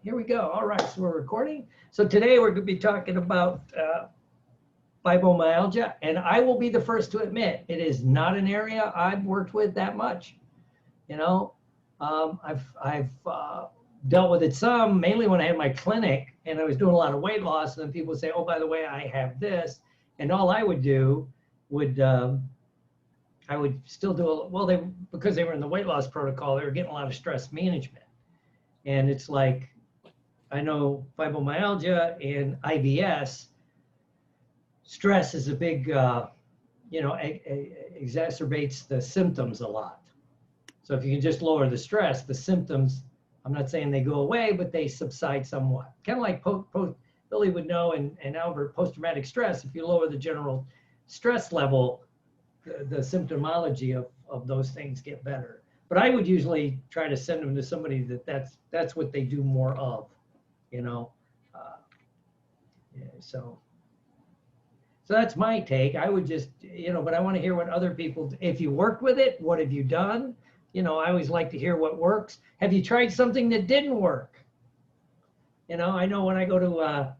Here we go. All right, so we're recording. So today we're going to be talking about fibromyalgia, and I will be the first to admit it is not an area I've worked with that much. You know, I've dealt with it some, mainly when I had my clinic and I was doing a lot of weight loss, and then people would say, "Oh, by the way, I have this," and all I would do would I would still do because they were in the weight loss protocol, they were getting a lot of stress management. And it's like, I know fibromyalgia and IBS, stress is a big, exacerbates the symptoms a lot. So if you can just lower the stress, the symptoms, I'm not saying they go away, but they subside somewhat. Kind of like Billy would know and Albert, post-traumatic stress, if you lower the general stress level, the symptomology of those things get better. But I would usually try to send them to somebody that's what they do more of, you know. So that's my take. I would just, but I want to hear what other people, if you worked with it, what have you done? I always like to hear what works. Have you tried something that didn't work? I know when I go to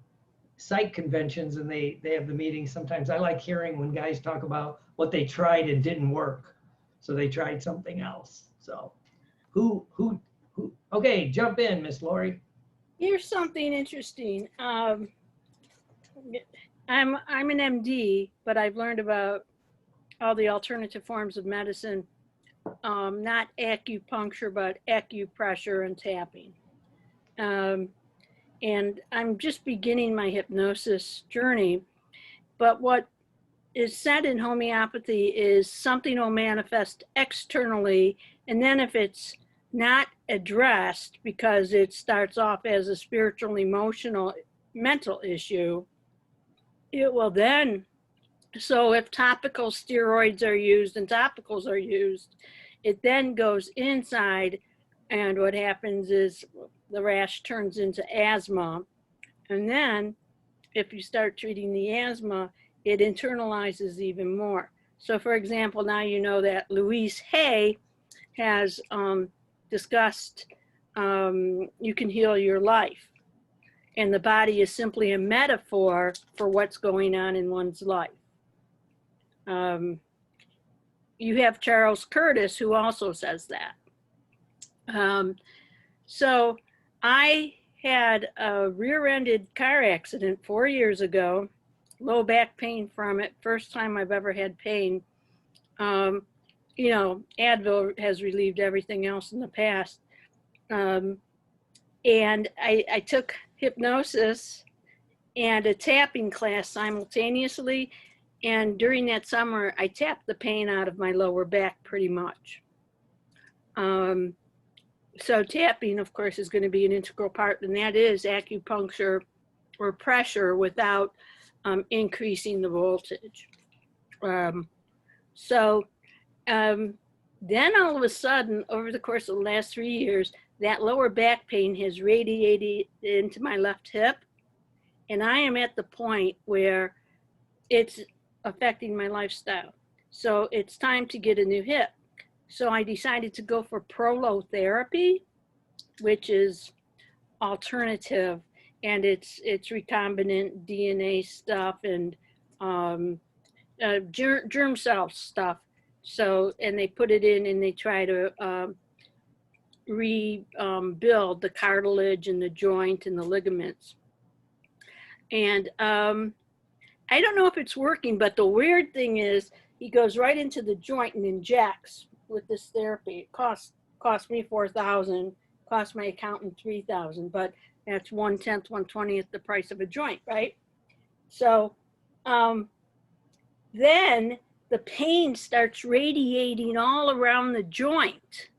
psych conventions and they have the meetings, sometimes I like hearing when guys talk about what they tried and didn't work. So they tried something else. So who, okay, jump in, Miss Lori. Here's something interesting. I'm an MD, but I've learned about all the alternative forms of medicine, not acupuncture, but acupressure and tapping. And I'm just beginning my hypnosis journey. But what is said in homeopathy is something will manifest externally, and then if it's not addressed because it starts off as a spiritual, emotional, mental issue, it will then, so if topical steroids are used and topicals are used, it then goes inside, and what happens is the rash turns into asthma. And then if you start treating the asthma, it internalizes even more. So for example, now you know that Louise Hay has discussed you can heal your life. And the body is simply a metaphor for what's going on in one's life. You have Charles Curtis, who also says that. So I had a rear-ended car accident 4 years ago, low back pain from it, first time I've ever had pain. Advil has relieved everything else in the past. And I took hypnosis and a tapping class simultaneously. And during that summer, I tapped the pain out of my lower back pretty much. So tapping, of course, is going to be an integral part, and that is acupuncture or pressure without increasing the voltage. Then all of a sudden, over the course of the last 3 years, that lower back pain has radiated into my left hip. And I am at the point where it's affecting my lifestyle. So it's time to get a new hip. So I decided to go for prolotherapy, which is alternative, and it's recombinant DNA stuff and germ cell stuff. So, and they put it in and they try to rebuild the cartilage and the joint and the ligaments. And I don't know if it's working, but the weird thing is he goes right into the joint and injects with this therapy. It cost me $4,000, cost my accountant $3,000, but that's 1/10, 1/20th the price of a joint, right? So then the pain starts radiating all around the joint.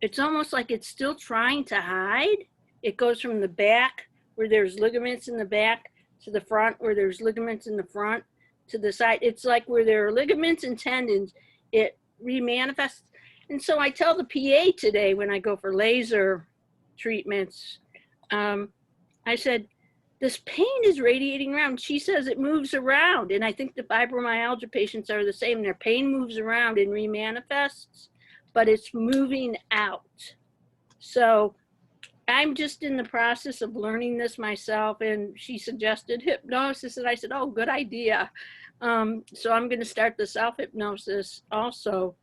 It's almost like it's still trying to hide. It goes from the back where there's ligaments in the back to the front where there's ligaments in the front to the side. It's like where there are ligaments and tendons, it remanifests. And so I tell the PA today when I go for laser treatments, I said, this pain is radiating around. She says it moves around. And I think the fibromyalgia patients are the same. Their pain moves around and remanifests, but it's moving out. So I'm just in the process of learning this myself, and she suggested hypnosis, and I said, oh, good idea. So I'm going to start the self-hypnosis also,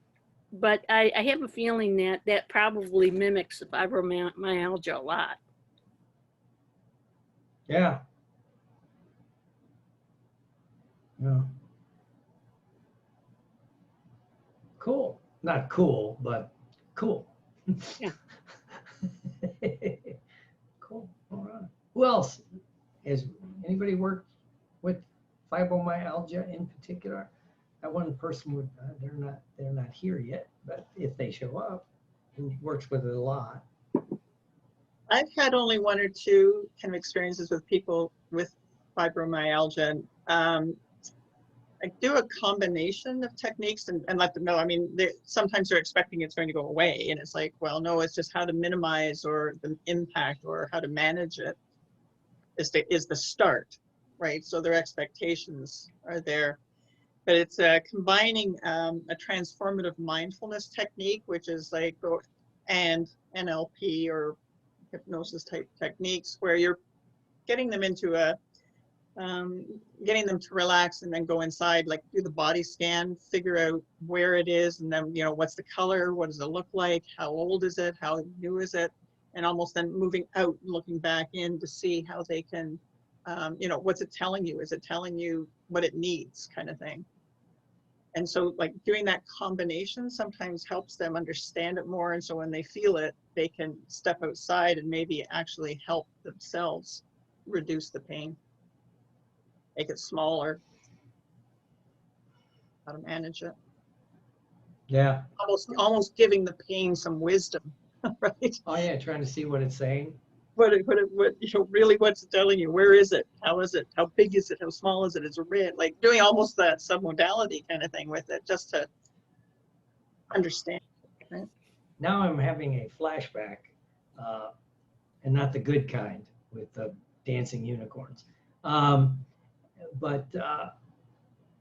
but I have a feeling that that probably mimics the fibromyalgia a lot. Yeah. Yeah. Cool. Not cool, but cool. Yeah. Cool. All right. Who else? Has anybody worked with fibromyalgia in particular? That one person would, they're not here yet, but if they show up, who works with it a lot. I've had only one or two kind of experiences with people with fibromyalgia. I do a combination of techniques and let them know. I mean, sometimes they're expecting it's going to go away, and it's like, well, no, it's just how to minimize or the impact or how to manage it is the start, right? So their expectations are there. But it's combining a transformative mindfulness technique, which is like, and NLP or hypnosis type techniques, where you're getting them into getting them to relax and then go inside, like do the body scan, figure out where it is, and then, you know, what's the color, what does it look like, how old is it, how new is it, and almost then moving out, looking back in to see how they can, you know, what's it telling you? Is it telling you what it needs, kind of thing? And so like doing that combination sometimes helps them understand it more. And so when they feel it, they can step outside and maybe actually help themselves reduce the pain, make it smaller, how to manage it. Yeah. Almost giving the pain some wisdom, right? Oh yeah, trying to see what it's saying. What you know, really what's it telling you? Where is it? How is it? How big is it? How small is it? Is it red? Like doing almost that submodality kind of thing with it, just to understand. Right? Now I'm having a flashback, and not the good kind with the dancing unicorns. But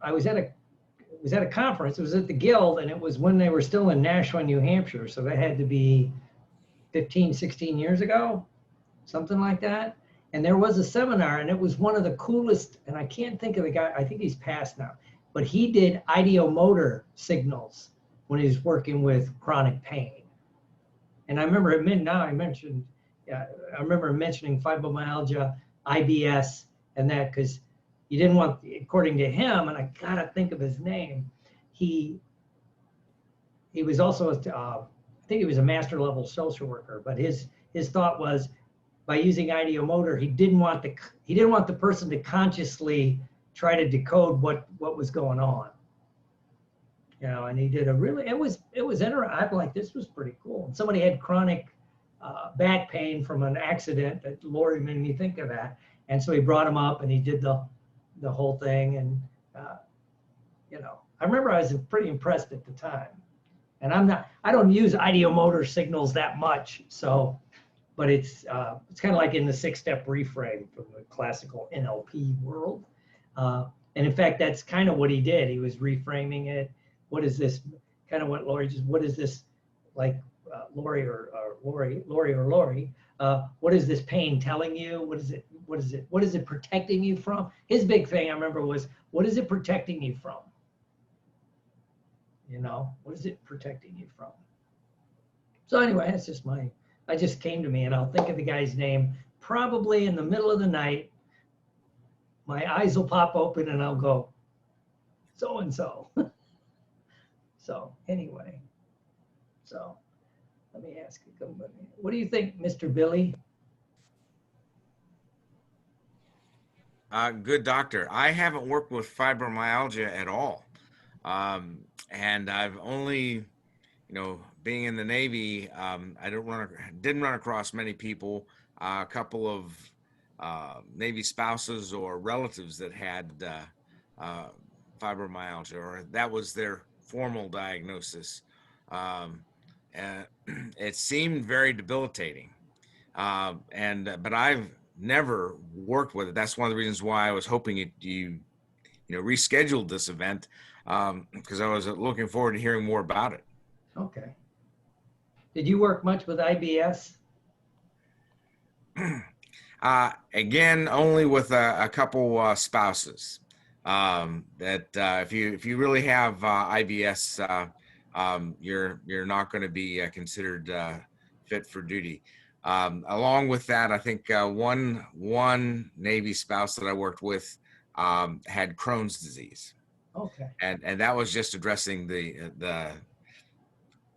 I was at a conference. It was at the Guild, and it was when they were still in Nashua, New Hampshire. So that had to be 15, 16 years ago, something like that. And there was a seminar, and it was one of the coolest, and I can't think of the guy, I think he's passed now, but he did ideomotor signals when he was working with chronic pain. And I remember I remember mentioning fibromyalgia, IBS, and that, because you didn't want, according to him, and I gotta think of his name, he was also, I think he was a master level social worker, but his thought was, by using ideomotor, he didn't want the person to consciously try to decode what was going on. You know, and he did it was interesting. I'm like, this was pretty cool. And somebody had chronic back pain from an accident that Lori made me think of that. And so he brought him up and he did the whole thing. And, you know, I remember I was pretty impressed at the time. And I don't use ideomotor signals that much. So, but it's kind of like in the 6-step reframe from the classical NLP world. And in fact, that's kind of what he did. He was reframing it. What is this? Kind of what Lori what is this, like Lori, what is this pain telling you? What is it protecting you from? His big thing I remember was, what is it protecting you from? You know, what is it protecting you from? So anyway, that's just I just came to me, and I'll think of the guy's name probably in the middle of the night. My eyes will pop open and I'll go, so-and-so. So anyway, so let me ask you, what do you think, Mr. Billy? Good doctor. I haven't worked with fibromyalgia at all. And I've only, being in the Navy, I didn't run across many people, a couple of Navy spouses or relatives that had fibromyalgia, or that was their formal diagnosis. And it seemed very debilitating. But I've never worked with it. That's one of the reasons why I was hoping you rescheduled this event, because I was looking forward to hearing more about it. Okay. Did you work much with IBS? Again, only with a couple spouses. That if you really have IBS, you're not going to be considered fit for duty. Along with that, I think one Navy spouse that I worked with had Crohn's disease, Okay. and that was just addressing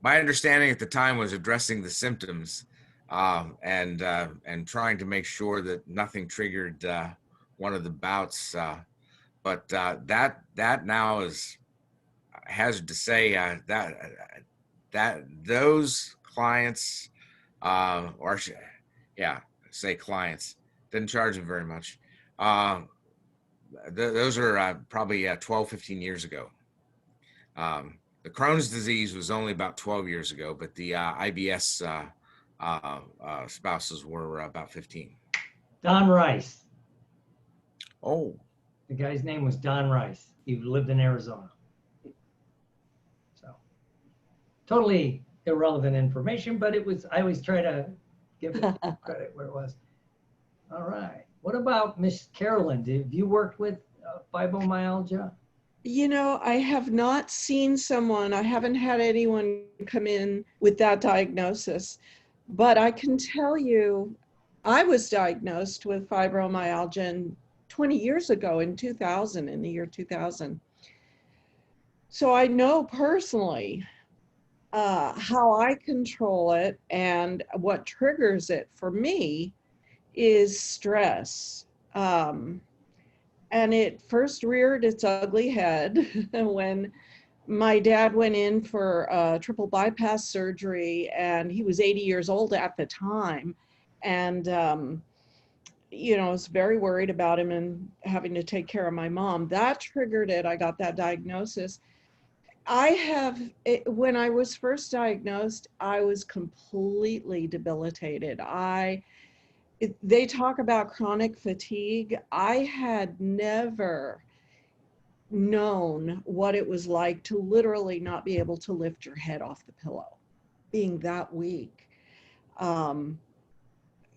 my understanding at the time was addressing the symptoms, and trying to make sure that nothing triggered one of the bouts. But that now is, I hazard to say, that those clients, say clients, didn't charge them very much. Those are probably 12, 15 years ago. The Crohn's disease was only about 12 years ago, but the IBS spouses were about 15. Don Rice. Oh, The guy's name was Don Rice. He lived in Arizona. So totally irrelevant information, but it was, I always try to give it credit where it was. All right. What about Miss Carolyn? Have you worked with fibromyalgia? You know, I have not seen someone, I haven't had anyone come in with that diagnosis, but I can tell you, I was diagnosed with fibromyalgia 20 years ago in 2000, in the year 2000. So I know personally how I control it, and what triggers it for me is stress. And it first reared its ugly head when my dad went in for triple bypass surgery, and he was 80 years old at the time. And, you know, I was very worried about him and having to take care of my mom. That triggered it. I got that diagnosis. When I was first diagnosed, I was completely debilitated. They talk about chronic fatigue. I had never known what it was like to literally not be able to lift your head off the pillow, being that weak.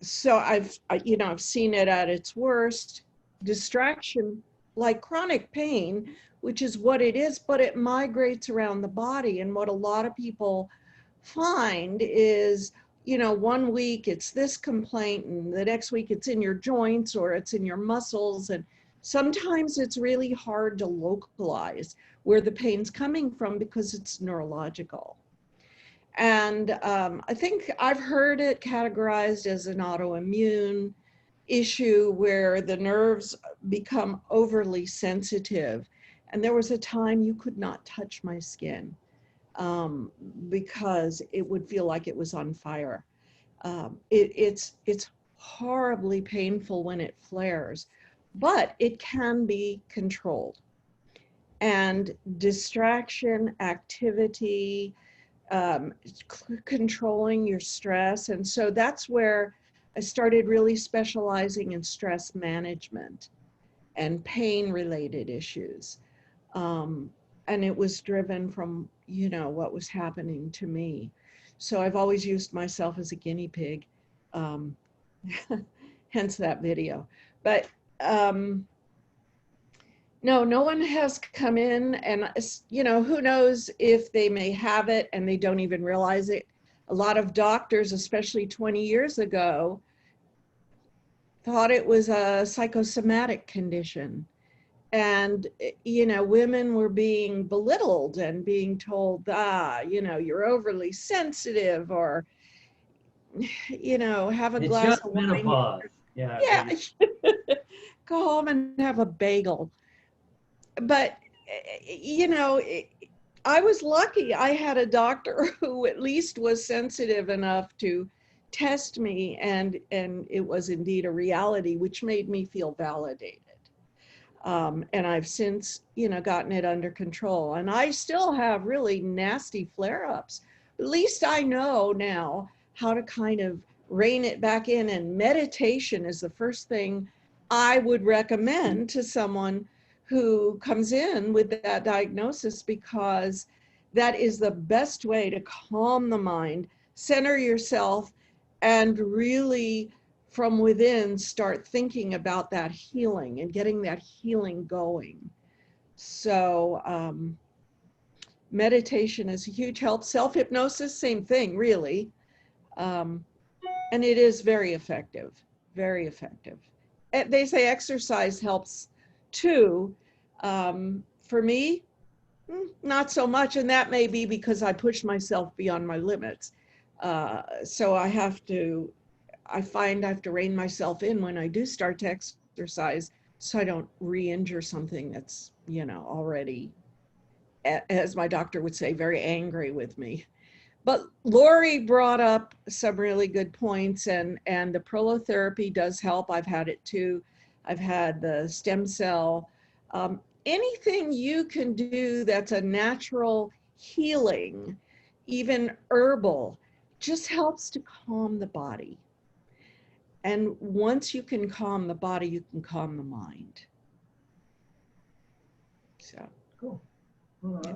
So I've seen it at its worst. Distraction, like chronic pain, which is what it is, but it migrates around the body. And what a lot of people find is, you know, one week it's this complaint, and the next week it's in your joints or it's in your muscles. And sometimes it's really hard to localize where the pain's coming from because it's neurological. And I think I've heard it categorized as an autoimmune issue where the nerves become overly sensitive. And there was a time you could not touch my skin because it would feel like it was on fire. It's horribly painful when it flares, but it can be controlled. And distraction, activity, controlling your stress. And so that's where I started really specializing in stress management and pain-related issues. And it was driven from, you know, what was happening to me. So I've always used myself as a guinea pig, hence that video. But no one has come in, and, you know, who knows if they may have it and they don't even realize it. A lot of doctors, especially 20 years ago, thought it was a psychosomatic condition. And, you know, women were being belittled and being told, you know, you're overly sensitive, or, you know, have a It's glass just of wine. menopause. Yeah. Yeah, go home and have a bagel. But, you know, I was lucky. I had a doctor who at least was sensitive enough to test me, and it was indeed a reality, which made me feel validated. And I've since, you know, gotten it under control. And I still have really nasty flare-ups. At least I know now how to kind of rein it back in. And meditation is the first thing I would recommend to someone who comes in with that diagnosis, because that is the best way to calm the mind, center yourself, and really from within start thinking about that healing and getting that healing going. So meditation is a huge help. Self-hypnosis, same thing, really. And it is very effective, very effective. They say exercise helps too. For me, not so much, and that may be because I pushed myself beyond my limits. So I find I have to rein myself in when I do start to exercise so I don't re-injure something that's, already, as my doctor would say, very angry with me. But Lori brought up some really good points, and the prolotherapy does help. I've had it too. I've had the stem cell. Anything you can do that's a natural healing, even herbal, just helps to calm the body. And once you can calm the body, you can calm the mind. So, Cool. All right.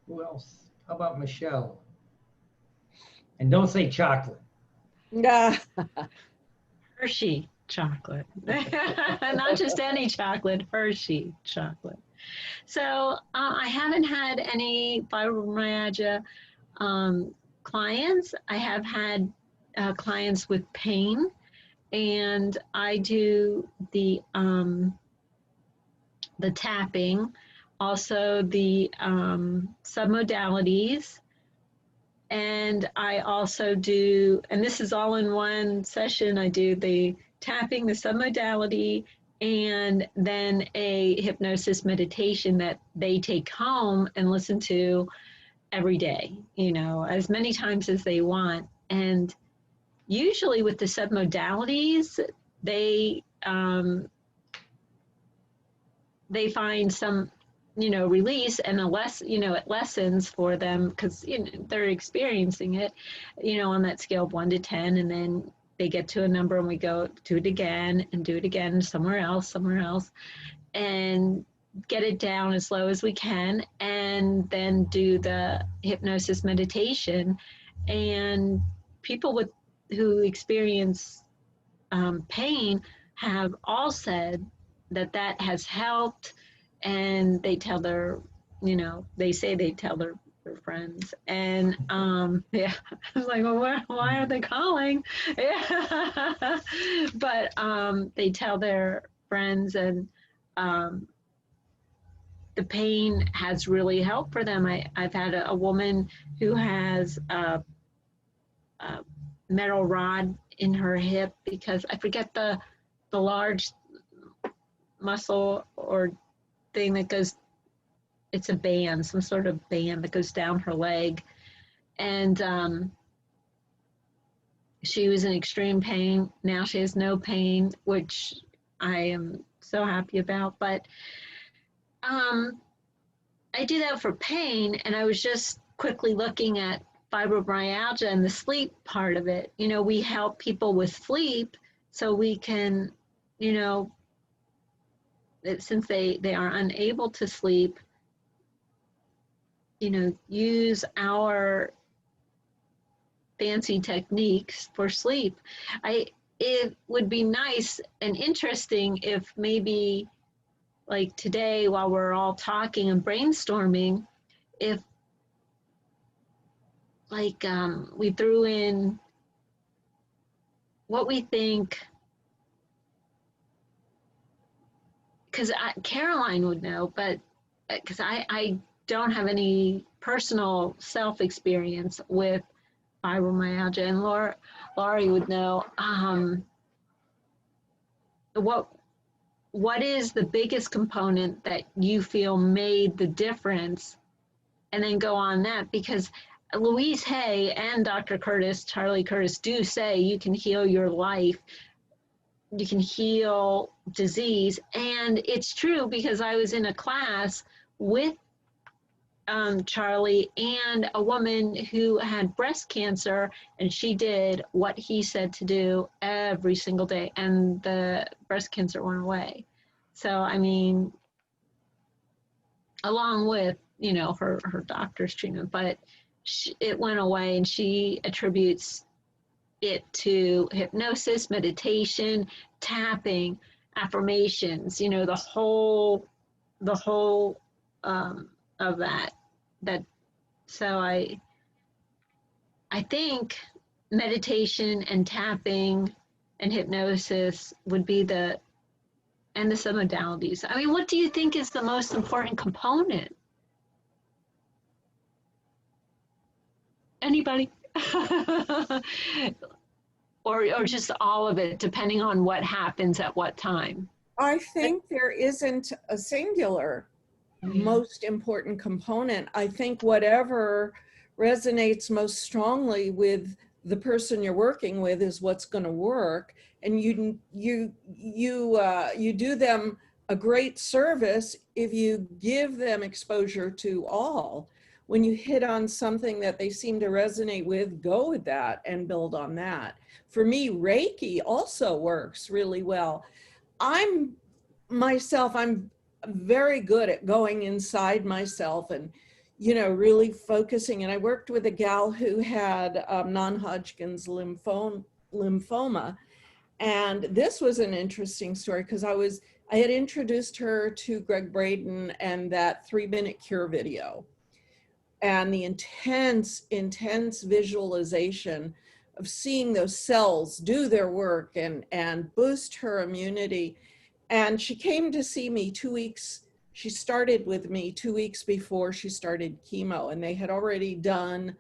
Who else? How about Michelle? And don't say chocolate. yeah. Hershey chocolate. Not just any chocolate, Hershey chocolate. So I haven't had any fibromyalgia clients. I have had clients with pain, and I do the tapping, also the submodalities. And I also do, and this is all in one session, I do the tapping, the submodality, and then a hypnosis meditation that they take home and listen to every day, as many times as they want. And usually with the submodalities, they find some release, and it lessens for them because they're experiencing it, on that scale of 1 to 10, and then they get to a number and we go do it again and do it again somewhere else, and get it down as low as we can, and then do the hypnosis meditation. And people who experience pain have all said that has helped. And they tell they say they tell their friends. And yeah, I was like, well, why are they calling? Yeah. But they tell their friends, and the pain has really helped for them. I've had a woman who has a metal rod in her hip, because I forget the large muscle or thing that goes, it's a band, some sort of band that goes down her leg. And she was in extreme pain. Now she has no pain, which I am so happy about. But I do that for pain, and I was just quickly looking at fibromyalgia and the sleep part of it. We help people with sleep so we can, since they are unable to sleep, use our fancy techniques for sleep. It would be nice and interesting if maybe, like today, while we're all talking and brainstorming, if we threw in what we think, because Caroline would know, but because I don't have any personal self-experience with fibromyalgia, and Laurie would know what is the biggest component that you feel made the difference, and then go on that. Because Louise Hay and Dr. Charlie Curtis do say you can heal your life, you can heal disease. And it's true, because I was in a class with Charlie and a woman who had breast cancer, and she did what he said to do every single day, and the breast cancer went away. So, I mean, along with, her doctor's treatment, but it went away, and she attributes it to hypnosis, meditation, tapping, affirmations, you know, the whole of that. So I think meditation and tapping and hypnosis would be and the submodalities. I mean, what do you think is the most important component? Anybody? or just all of it, depending on what happens at what time? I think there isn't a singular most important component. I think whatever resonates most strongly with the person you're working with is what's going to work, and you do them a great service if you give them exposure to all. When you hit on something that they seem to resonate with, go with that and build on that. For me, Reiki also works really well. I'm very good at going inside myself and, you know, really focusing. And I worked with a gal who had non-Hodgkin's lymphoma. And this was an interesting story because I had introduced her to Greg Braden and that 3-minute cure video and the intense visualization of seeing those cells do their work and boost her immunity. And she came to see me 2 weeks. She started with me 2 weeks before she started chemo, and they had already done,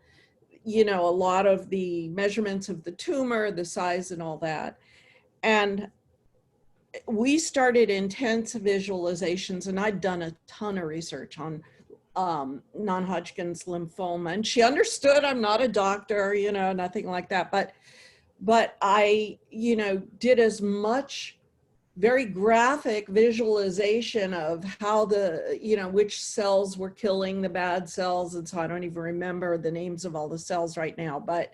you know, a lot of the measurements of the tumor, the size and all that. And we started intense visualizations, and I'd done a ton of research on non-Hodgkin's lymphoma, and she understood I'm not a doctor, you know, nothing like that. But I, you know, did as much very graphic visualization of how which cells were killing the bad cells. And so I don't even remember the names of all the cells right now. But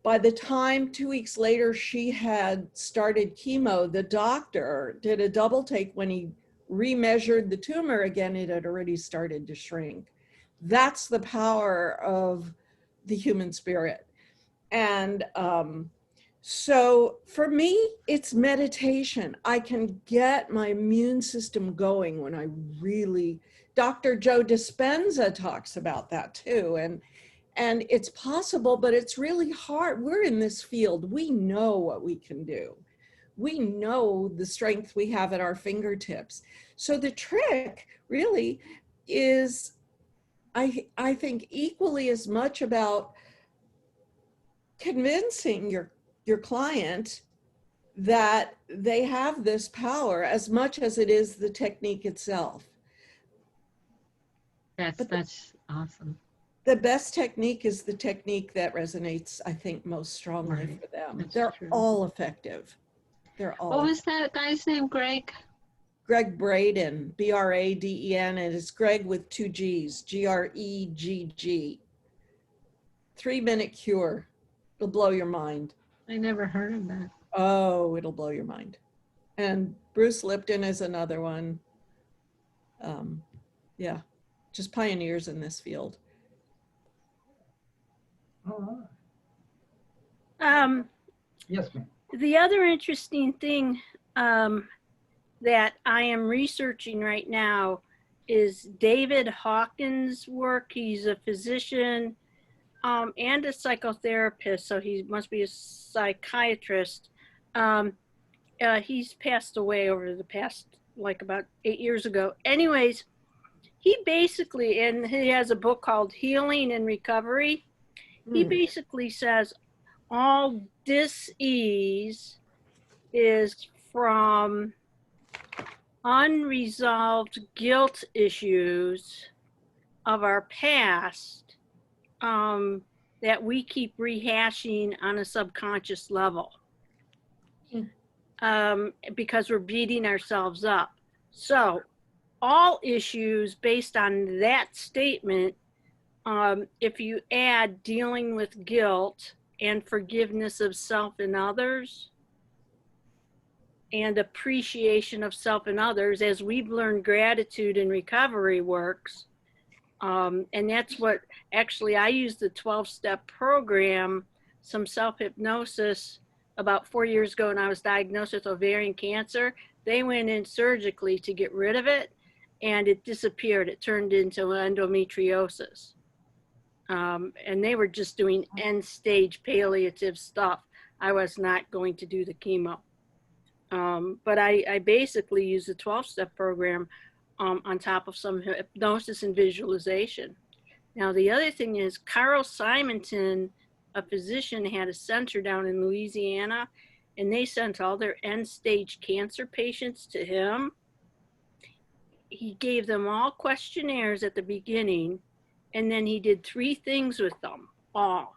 by the time 2 weeks later she had started chemo, the doctor did a double take. When he remeasured the tumor again, it had already started to shrink. That's the power of the human spirit. And so for me, it's meditation. I can get my immune system going when I really, Dr. Joe Dispenza talks about that too. And it's possible, but it's really hard. We're in this field. We know what we can do. We know the strength we have at our fingertips. So the trick really is, I think, equally as much about convincing your client that they have this power as much as it is the technique itself. That's awesome. The best technique is the technique that resonates, I think, most strongly for them. They're all effective. They're all. What was that guy's name, Greg? Greg Braden, Braden, and it's Greg with 2 G's, Gregg. 3-minute cure. It'll blow your mind. I never heard of that. Oh, it'll blow your mind. And Bruce Lipton is another one. Yeah, just pioneers in this field. All right. Yes, ma'am. The other interesting thing that I am researching right now is David Hawkins' work. He's a physician and a psychotherapist, so he must be a psychiatrist. He's passed away over the past, like about 8 years ago. Anyways, he basically, and he has a book called Healing and Recovery. He basically says all dis-ease is from unresolved guilt issues of our past that we keep rehashing on a subconscious level because we're beating ourselves up. So all issues based on that statement, if you add dealing with guilt and forgiveness of self and others and appreciation of self and others, as we've learned gratitude and recovery works, And that's what, actually, I used the 12-step program, some self-hypnosis, about 4 years ago when I was diagnosed with ovarian cancer. They went in surgically to get rid of it, and it disappeared. It turned into endometriosis. And they were just doing end-stage palliative stuff. I was not going to do the chemo. But I basically used the 12-step program on top of some hypnosis and visualization. Now, the other thing is Carl Simonton, a physician, had a center down in Louisiana, and they sent all their end-stage cancer patients to him. He gave them all questionnaires at the beginning, and then he did 3 things with them all.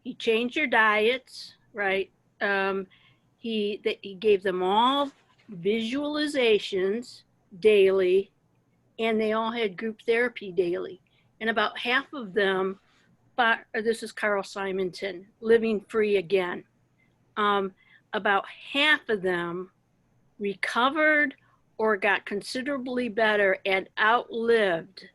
He changed their diets, right? He gave them all visualizations daily, and they all had group therapy daily. And about half of them, this is Carl Simonton, Living Free Again. About half of them recovered or got considerably better and outlived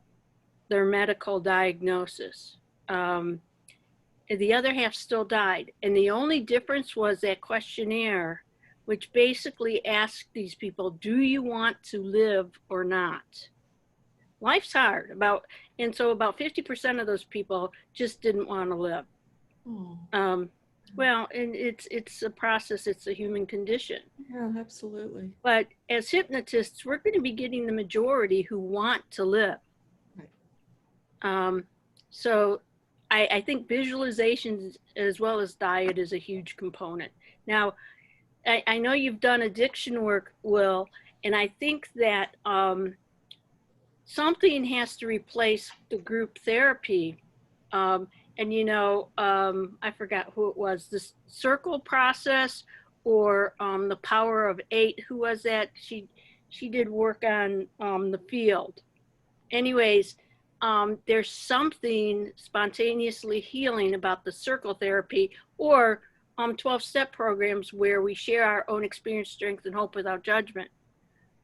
their medical diagnosis. The other half still died. And the only difference was that questionnaire, which basically asked these people, do you want to live or not? Life's hard. And so about 50% of those people just didn't want to live. Well, and it's a process, it's a human condition. Yeah, absolutely. But as hypnotists, we're going to be getting the majority who want to live. Right. So I think visualizations as well as diet is a huge component. Now, I know you've done addiction work, Will, and I think that something has to replace the group therapy. And I forgot who it was, the circle process or the power of 8. Who was that? She did work on the field. Anyways, there's something spontaneously healing about the circle therapy or 12-step programs where we share our own experience, strength, and hope without judgment.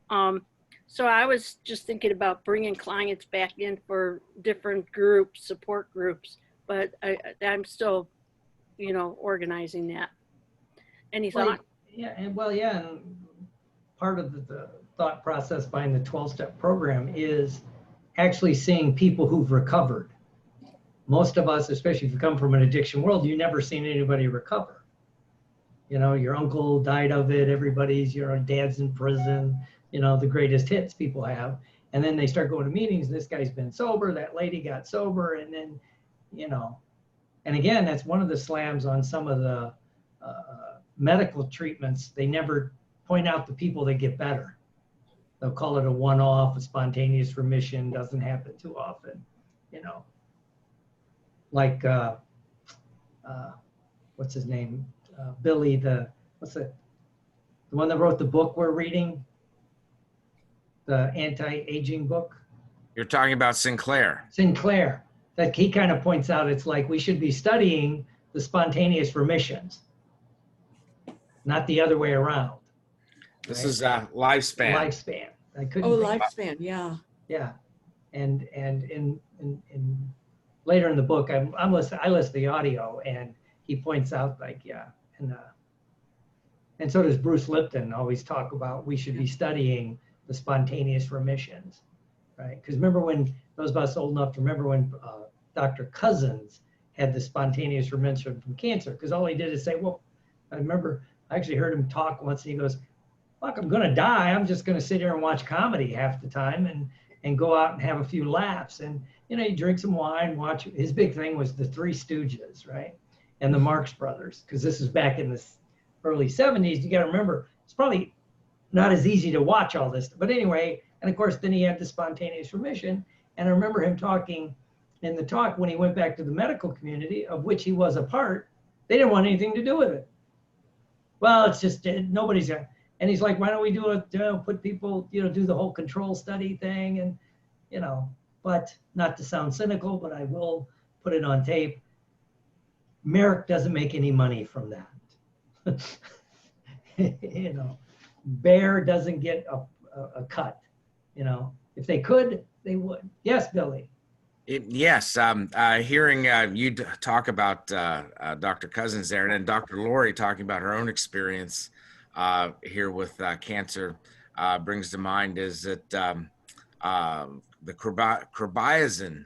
So I was just thinking about bringing clients back in for different groups, support groups, but I'm still, organizing that. Any thought? And part of the thought process behind the 12-step program is actually seeing people who've recovered. Most of us, especially if you come from an addiction world, you've never seen anybody recover. Your uncle died of it, everybody's, dad's in prison, the greatest hits people have. And then they start going to meetings, this guy's been sober, that lady got sober, and then, and again, that's one of the slams on some of the medical treatments. They never point out the people that get better. They'll call it a one-off, a spontaneous remission, doesn't happen too often, like, what's his name? Billy, the one that wrote the book we're reading, the anti-aging book. You're talking about Sinclair. Sinclair, that he kind of points out, it's like we should be studying the spontaneous remissions, not the other way around. This is lifespan. Lifespan. I couldn't. Lifespan. Yeah. Yeah, and in later in the book, I list the audio, and he points out and so does Bruce Lipton always talk about we should be studying the spontaneous remissions, right? Because remember when those of us old enough to remember when Dr. Cousins had the spontaneous remission from cancer, because all he did is say, well, I remember I actually heard him talk once, and he goes, look, I'm going to die. I'm just going to sit here and watch comedy half the time and go out and have a few laughs. And, you drink some wine, watch. His big thing was the Three Stooges, right? And the Marx Brothers, because this is back in the early 70s. You got to remember, it's probably not as easy to watch all this. But anyway, and of course, then he had the spontaneous remission. And I remember him talking in the talk when he went back to the medical community, of which he was a part, they didn't want anything to do with it. Well, it's just, nobody's going to. And he's like, why don't we do it, put people, do the whole control study thing and, but not to sound cynical, but I will put it on tape. Merrick doesn't make any money from that. Bayer doesn't get a cut. If they could, they would. Yes, Billy. Yes, hearing you talk about Dr. Cousins there, and then Dr. Lori talking about her own experience here with cancer brings to mind is that the Carbazin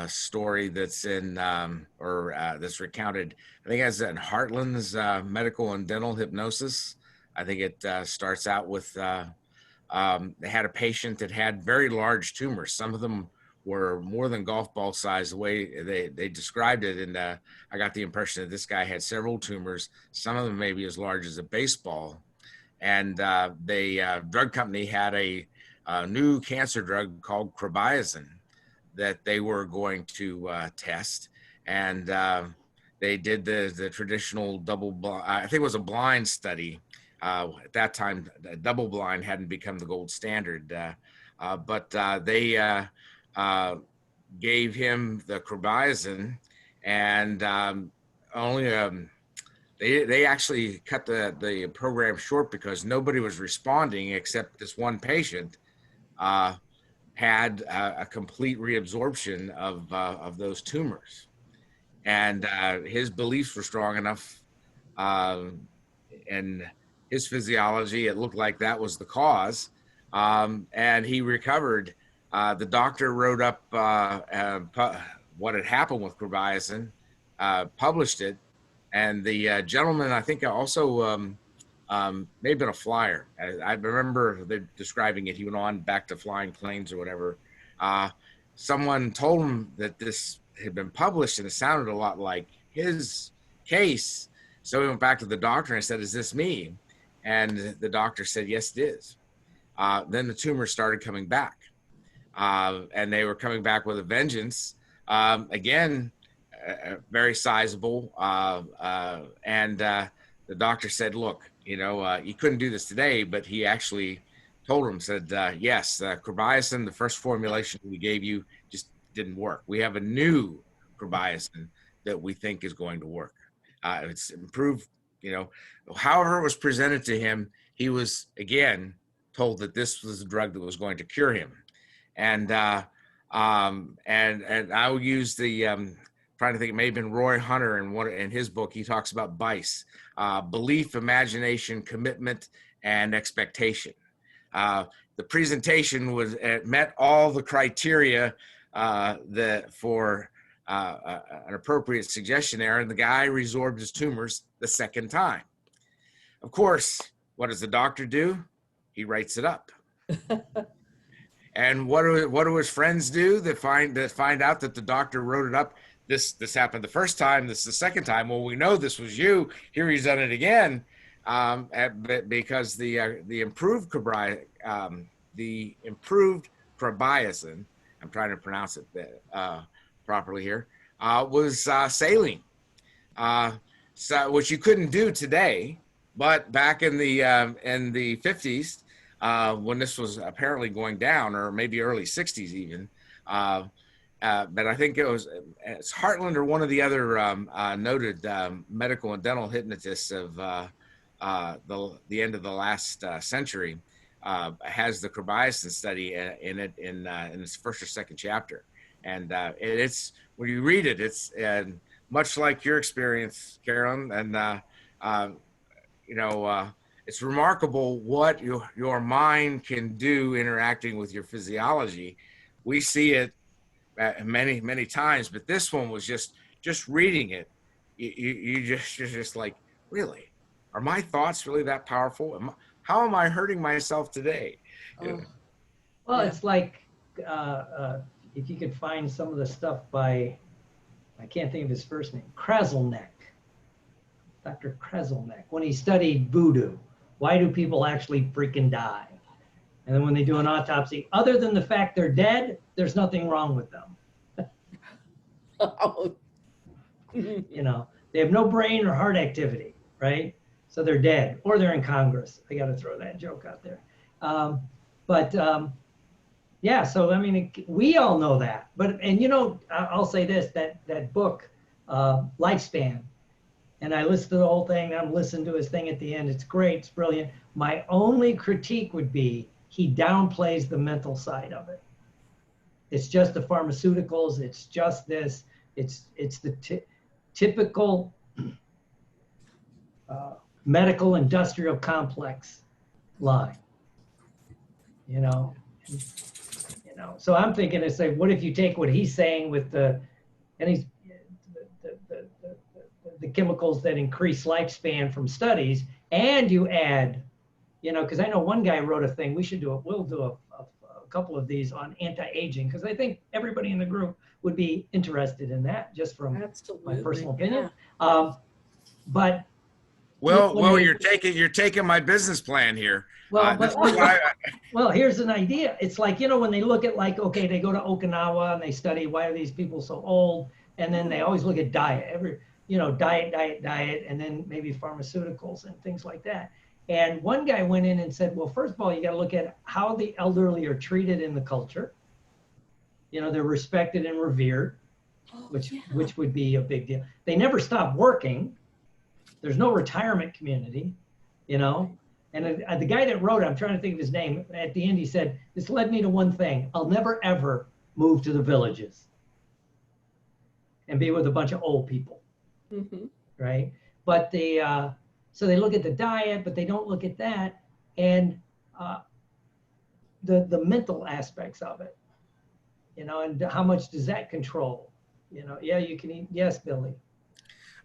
story that's in that's recounted. I think it's in Heartland's Medical and Dental Hypnosis. I think it starts out with they had a patient that had very large tumors. Some of them were more than golf ball size, the way they described it. And I got the impression that this guy had several tumors, some of them maybe as large as a baseball. And the drug company had a new cancer drug called Carbazin that they were going to test. And they did the traditional double blind, I think it was a blind study. At that time, double blind hadn't become the gold standard, but they gave him the Carbazin, and only they actually cut the program short because nobody was responding except this one patient had a complete reabsorption of those tumors, and his beliefs were strong enough, and his physiology, it looked like that was the cause, and he recovered. The doctor wrote up what had happened with Carbazin, published it, and the gentleman, I think, also may have been a flyer. I remember describing it. He went on back to flying planes or whatever. Someone told him that this had been published, and it sounded a lot like his case. So he went back to the doctor and said, "Is this me?" And the doctor said, "Yes, it is." Then the tumors started coming back, and they were coming back with a vengeance. Again, very sizable. And the doctor said, "Look, you couldn't do this today," but he actually told him, said, "Yes, Carbazin, the first formulation we gave you just didn't work. We have a new Carbazin that we think is going to work. It's improved." However it was presented to him, he was again told that this was a drug that was going to cure him. And I will use the trying to think, it may have been Roy Hunter in his book. He talks about BICE, belief, imagination, commitment, and expectation. The presentation met all the criteria for an appropriate suggestion there, and the guy resorbed his tumors the second time. Of course, what does the doctor do? He writes it up. And what do his friends do that find out that the doctor wrote it up? This happened the first time. This is the second time. Well, we know this was you. Here he's done it again, because the improved Carbazin, I'm trying to pronounce it properly here, was saline, which you couldn't do today, but back in the 50s, when this was apparently going down, or maybe early 60s even. But I think it's Heartland or one of the other noted medical and dental hypnotists of the end of the last century has the Carbazin study in it in its first or second chapter. And it's, when you read it, it's much like your experience, Carolyn, and it's remarkable what your mind can do interacting with your physiology. We see it many, many times, but this one was just reading it. You're just like, really? Are my thoughts really that powerful? How am I hurting myself today? Well, yeah. It's like if you could find some of the stuff by, I can't think of his first name, Kraselnik, Dr. Kraselnik, when he studied voodoo. Why do people actually freaking die? And then when they do an autopsy, other than the fact they're dead, there's nothing wrong with them. Oh. They have no brain or heart activity, right? So they're dead, or they're in Congress. I got to throw that joke out there. Yeah, so I mean, we all know that. But I'll say this: that book, Lifespan, and I listened to the whole thing. I'm listening to his thing at the end. It's great. It's brilliant. My only critique would be he downplays the mental side of it. It's just the pharmaceuticals. It's just this. It's the typical medical industrial complex line. You know, So I'm thinking it's like, what if you take what he's saying with the chemicals that increase lifespan from studies, and you add, because I know one guy wrote a thing. We'll do a couple of these on anti-aging, because I think everybody in the group would be interested in that, just from Absolutely. my personal opinion. Yeah. But you're taking my business plan here. Well, here's an idea. It's like, when they look at okay, they go to Okinawa and they study why are these people so old, and then they always look at diet, diet, and then maybe pharmaceuticals and things like that. And one guy went in and said, well, first of all, you got to look at how the elderly are treated in the culture. They're respected and revered, which would be a big deal. They never stop working. There's no retirement community, And the guy that wrote it, I'm trying to think of his name, at the end he said, this led me to one thing. I'll never, ever move to the villages and be with a bunch of old people, right? But so they look at the diet, but they don't look at that. And the mental aspects of it, and how much does that control? Yeah, you can eat. Yes, Billy.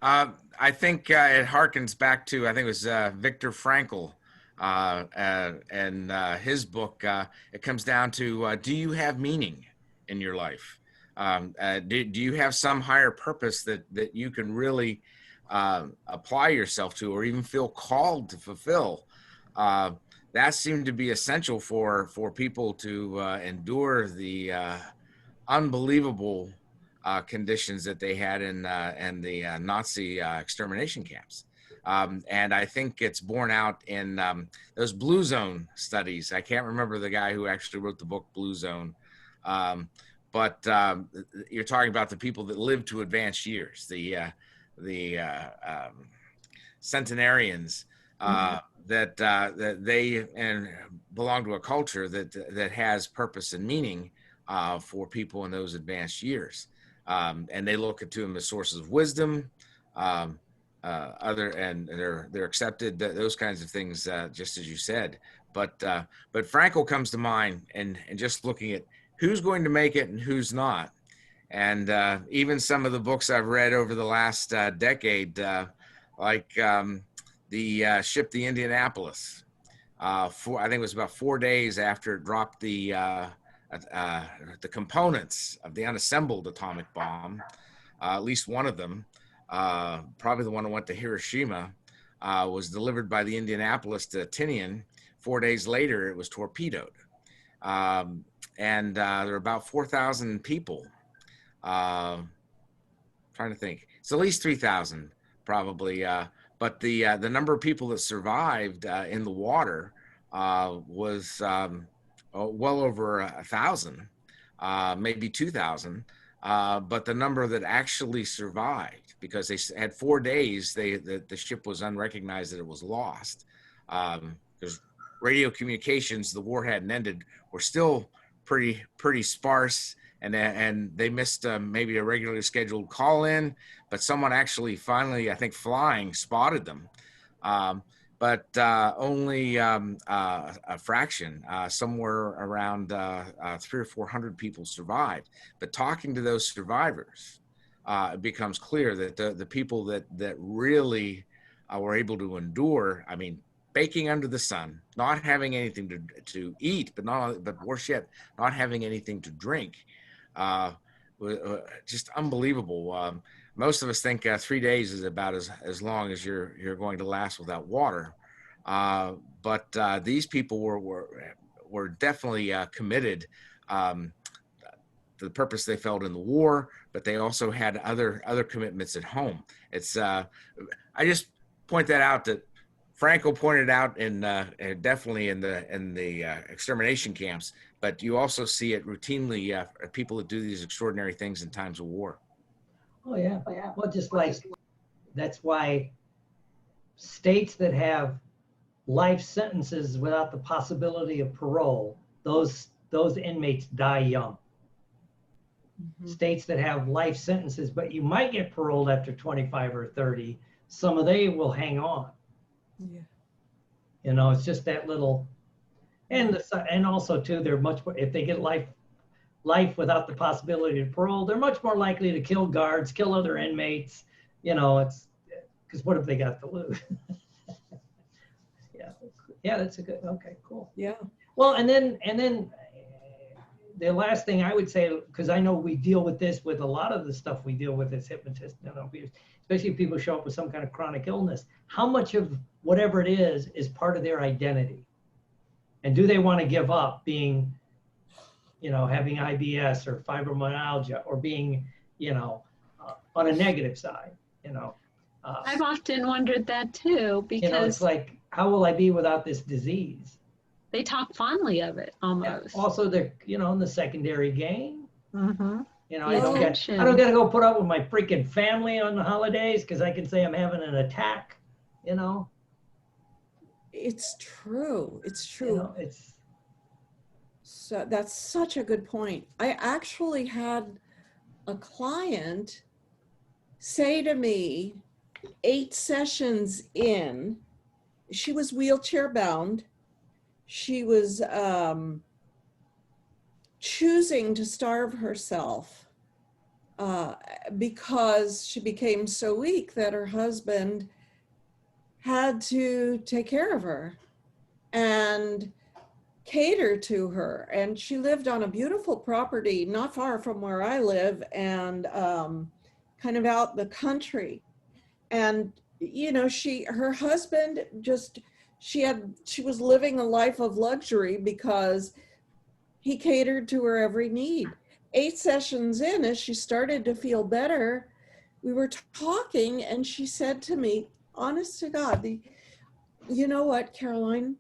I think it harkens back to, I think it was Viktor Frankl, and his book. It comes down to, do you have meaning in your life? Do you have some higher purpose that you can really apply yourself to, or even feel called to fulfill? That seemed to be essential for people to endure the unbelievable conditions that they had in the Nazi extermination camps. And I think it's borne out in those Blue Zone studies. I can't remember the guy who actually wrote the book Blue Zone. But you're talking about the people that live to advanced years, the centenarians, that they belong to a culture that has purpose and meaning for people in those advanced years. And they look to them as sources of wisdom, and they're accepted, those kinds of things, just as you said. But Frankl comes to mind, and just looking at who's going to make it and who's not. And even some of the books I've read over the last decade, like the ship, the Indianapolis, I think it was about 4 days after it dropped the components of the unassembled atomic bomb, at least one of them, probably the one that went to Hiroshima, was delivered by the Indianapolis to Tinian. 4 days later, it was torpedoed. And there were about 4,000 people. Trying to think. It's at least 3,000 probably. But the number of people that survived in the water was well over 1,000, maybe 2,000. But the number that actually survived, because they had 4 days, the ship was unrecognized, that it was lost. Because radio communications, the war hadn't ended, were still pretty sparse, and they missed maybe a regularly scheduled call in, but someone actually finally, I think flying, spotted them. But only a fraction, somewhere around 300 or 400 people survived. But talking to those survivors, it becomes clear that the people that really were able to endure, I mean, baking under the sun, not having anything to eat, but worse yet, not having anything to drink, just unbelievable. Most of us think 3 days is about as long as you're going to last without water. But these people were definitely committed to the purpose they felt in the war, but they also had other commitments at home. It's I just point that out, that Frankl pointed out definitely in the extermination camps, but you also see it routinely, people that do these extraordinary things in times of war. Oh yeah. Well, just like, that's why states that have life sentences without the possibility of parole, those inmates die young. states that have life sentences, but you might get paroled after 25 or 30. Some of they will hang on. Yeah. You know, it's just that little, and also too, they're much more, if they get life without the possibility of parole, they're much more likely to kill guards, kill other inmates. You know, it's because what have they got to lose? Yeah, that's a good. Okay, cool. Yeah. Well, and then the last thing I would say, because I know we deal with this with a lot of the stuff we deal with as hypnotists, especially if people show up with some kind of chronic illness. How much of whatever it is part of their identity, and do they want to give up being, you know, having IBS or fibromyalgia or being, you know, on a negative side, you know. I've often wondered that too, because you know, it's like, how will I be without this disease? they talk fondly of it almost. Also, they're, you know, in the secondary gain. Mm-hmm. You know, The I don't attention. got to go put up with my freaking family on the holidays because I can say I'm having an attack. You know. It's true. It's true. You know, it's. So that's such a good point. I actually had a client say to me 8 sessions in, she was wheelchair bound. She was choosing to starve herself because she became so weak that her husband had to take care of her and cater to her. And she lived on a beautiful property not far from where I live, and kind of out the country. And you know, her husband just, she was living a life of luxury because he catered to her every need. 8 sessions in, as she started to feel better, we were talking and she said to me, honest to God, you know what, Caroline,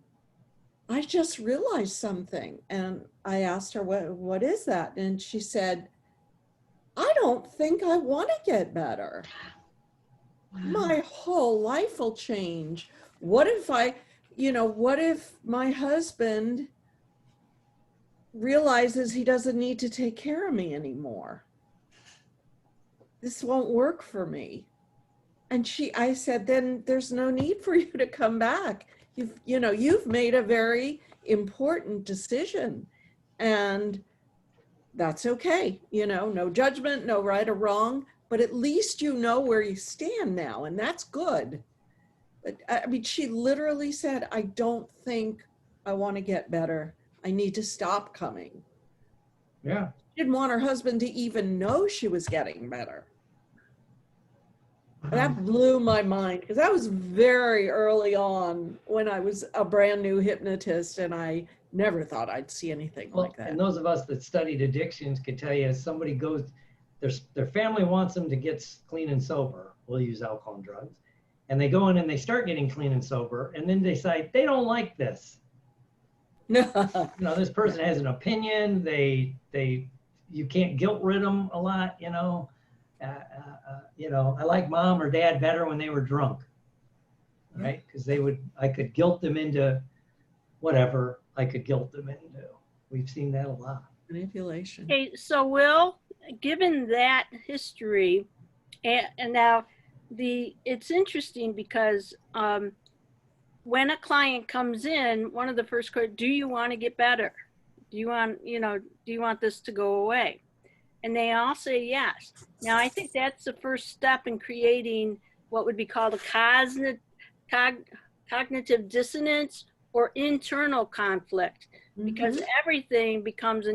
I just realized something. And I asked her, what is that? And she said, I don't think I want to get better. My whole life will change. What if what if my husband realizes he doesn't need to take care of me anymore? This won't work for me. And I said, then there's no need for you to come back. You've made a very important decision, and that's okay. You know, no judgment, no right or wrong, but at least you know where you stand now, and that's good. But I mean, she literally said, I don't think I want to get better. I need to stop coming. Yeah. She didn't want her husband to even know she was getting better. That blew my mind, because that was very early on when I was a brand new hypnotist, and I never thought I'd see anything like that. And those of us that studied addictions could tell you, as somebody goes, their family wants them to get clean and sober. We'll use alcohol and drugs. And they go in and they start getting clean and sober, and then they decide they don't like this. You know, this person has an opinion. You can't guilt rid them a lot, you know. I like mom or dad better when they were drunk, right? Because I could guilt them into whatever I could guilt them into. We've seen that a lot. Manipulation. Okay, so Will, given that history, and now it's interesting because when a client comes in, one of the first questions, do you want to get better? Do you want this to go away? And they all say yes. Now, I think that's the first step in creating what would be called a cognitive dissonance or internal conflict, because everything becomes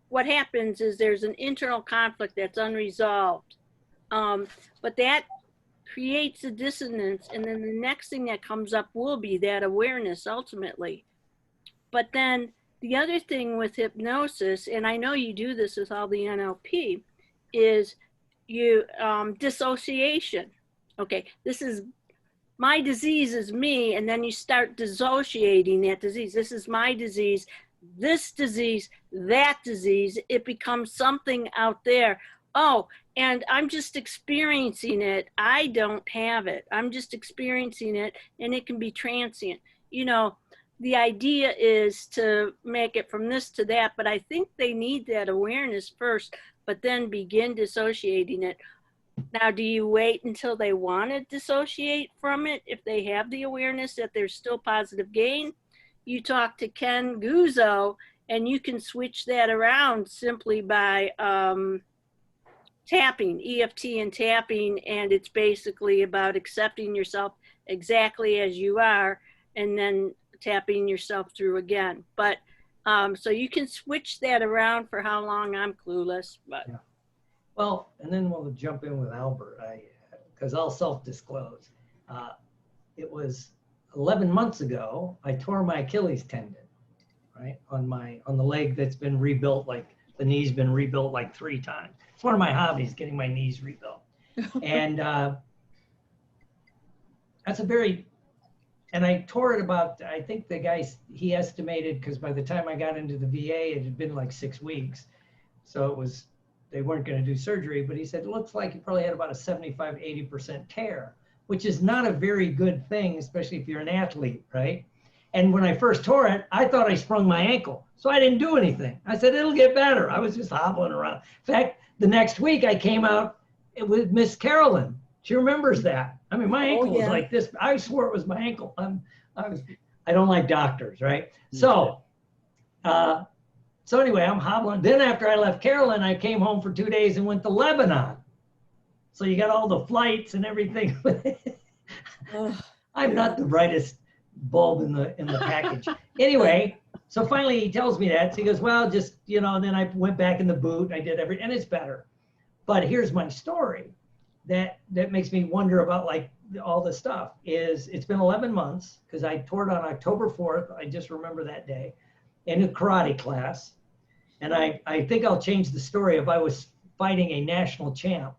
what happens is there's an internal conflict that's unresolved. But that creates a dissonance, and then the next thing that comes up will be that awareness ultimately. But then the other thing with hypnosis, and I know you do this with all the NLP, is dissociation. Okay, this is my disease is me, and then you start dissociating that disease. This is my disease, this disease, that disease. It becomes something out there. Oh, and I'm just experiencing it. I don't have it. I'm just experiencing it, and it can be transient. You know, the idea is to make it from this to that, but I think they need that awareness first but then begin dissociating it. Now, do you wait until they want to dissociate from it if they have the awareness that there's still positive gain? You talk to Ken Guzzo, and you can switch that around simply by tapping, EFT and tapping, and it's basically about accepting yourself exactly as you are, and then tapping yourself through again. But so you can switch that around for how long, I'm clueless, but. Yeah. Well, and then we'll jump in with Albert, because I'll self-disclose. It was 11 months ago, I tore my Achilles tendon, right? On the leg that's been rebuilt, like the knee's been rebuilt like 3 times. It's one of my hobbies, getting my knees rebuilt. And that's and I tore it about, I think the guy, he estimated, because by the time I got into the VA, it had been like 6 weeks. So they weren't going to do surgery, but he said, it looks like you probably had about a 75, 80% tear, which is not a very good thing, especially if you're an athlete, right? And when I first tore it, I thought I sprung my ankle. So I didn't do anything. I said, it'll get better. I was just hobbling around. In fact, the next week I came out with Miss Carolyn. She remembers that. I mean, my ankle was like this. I swore it was my ankle. I don't like doctors, right? So, so anyway, I'm hobbling. Then after I left Carolyn, I came home for 2 days and went to Lebanon. So you got all the flights and everything. I'm not the brightest bulb in the package. Anyway, so finally he tells me that. So he goes, well, just, and then I went back in the boot. I did and it's better. But here's my story that makes me wonder about like all the stuff is it's been 11 months because I tore it on October 4th. I just remember that day in a karate class. And I think I'll change the story if I was fighting a national champ,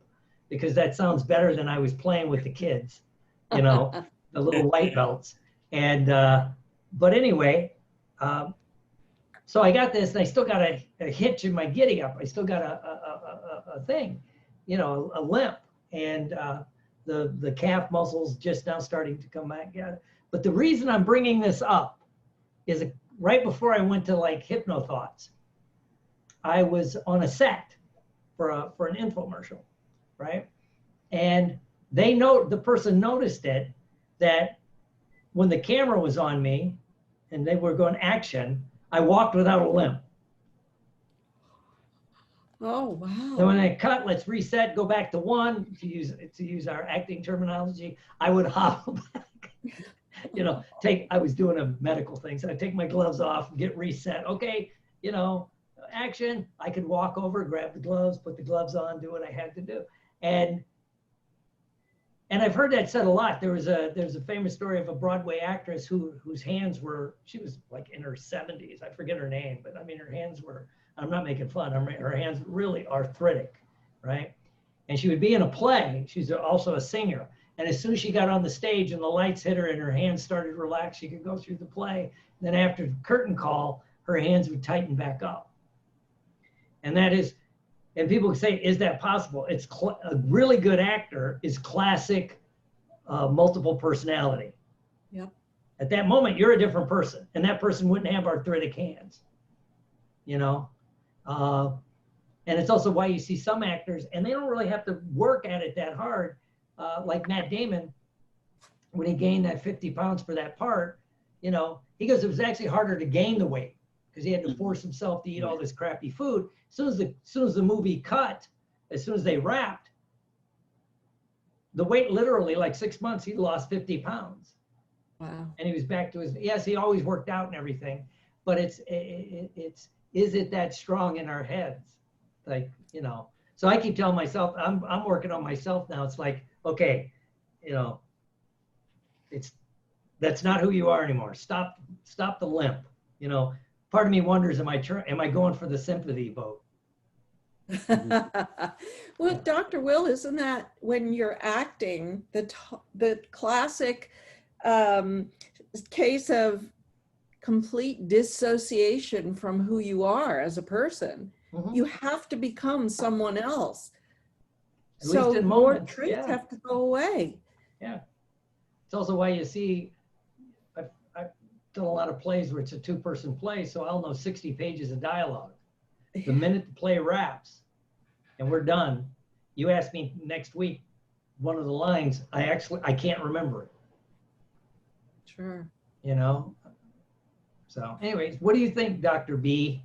because that sounds better than I was playing with the kids, the little white belts. And, but anyway, so I got this and I still got a hitch in my giddy up. I still got a thing, a limp, and the calf muscles just now starting to come back. Yeah. But the reason I'm bringing this up is right before I went to like Hypno Thoughts, I was on a set for an infomercial, right? And the person noticed it, that when the camera was on me and they were going action, I walked without a limp. Oh, wow. So when I cut, let's reset, go back to 1, to use our acting terminology, I would hobble back. I was doing a medical thing. So I'd take my gloves off, get reset. Okay, action. I could walk over, grab the gloves, put the gloves on, do what I had to do. And I've heard that said a lot. There's a famous story of a Broadway actress whose hands she was like in her 70s. I forget her name, but I mean, her hands were, I'm not making fun. Her hands really arthritic, right? And she would be in a play. She's also a singer. And as soon as she got on the stage and the lights hit her and her hands started to relax, she could go through the play. Then after the curtain call, her hands would tighten back up. And and people say, is that possible? It's a really good actor is classic multiple personality. Yep. At that moment, you're a different person, and that person wouldn't have arthritic hands, and it's also why you see some actors, and they don't really have to work at it that hard, like Matt Damon, when he gained that 50 pounds for that part, he goes, it was actually harder to gain the weight because he had to force himself to eat all this crappy food. As soon as the movie cut, as soon as they wrapped, the weight literally, like 6 months, he lost 50 pounds. Wow. And he was back to yes, he always worked out and everything, but is it that strong in our heads? Like, so I keep telling myself, I'm working on myself now. It's like, okay, that's not who you are anymore. Stop the limp, Part of me wonders, am I going for the sympathy boat? Well, Dr. Will, isn't that when you're acting, the classic case of complete dissociation from who you are as a person? Mm-hmm. You have to become someone else. At least in more moments, traits have to go away. Yeah. It's also why you see, I've done a lot of plays where it's a 2-person play, so I'll know 60 pages of dialogue. The minute the play wraps, and we're done. You ask me next week, one of the lines, I can't remember it, Sure. you know? So anyways, what do you think, Dr. B?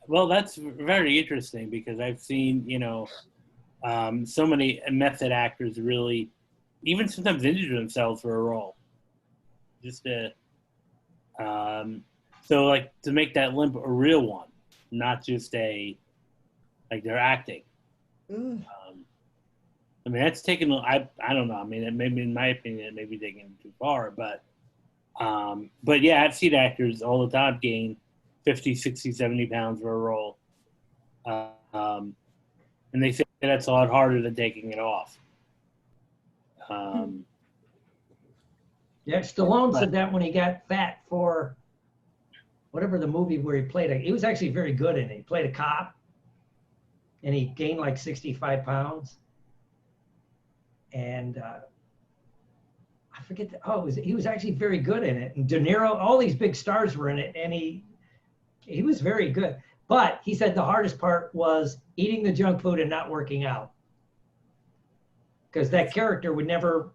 Well, that's very interesting because I've seen, so many method actors really, even sometimes injure themselves for a role. Just so like to make that limp a real one, not just like they're acting. Ugh. I mean, that's taken, I don't know. I mean, it maybe in my opinion, it may be taken too far, but yeah, I've seen actors all the time gain 50, 60, 70 pounds for a role. And they say that's a lot harder than taking it off. Yeah, Stallone said that when he got fat for whatever the movie where he played he was actually very good in it. He played a cop and he gained like 65 pounds. And I forget, he was actually very good in it. And De Niro, all these big stars were in it, and he was very good. But he said the hardest part was eating the junk food and not working out. Because that character would never,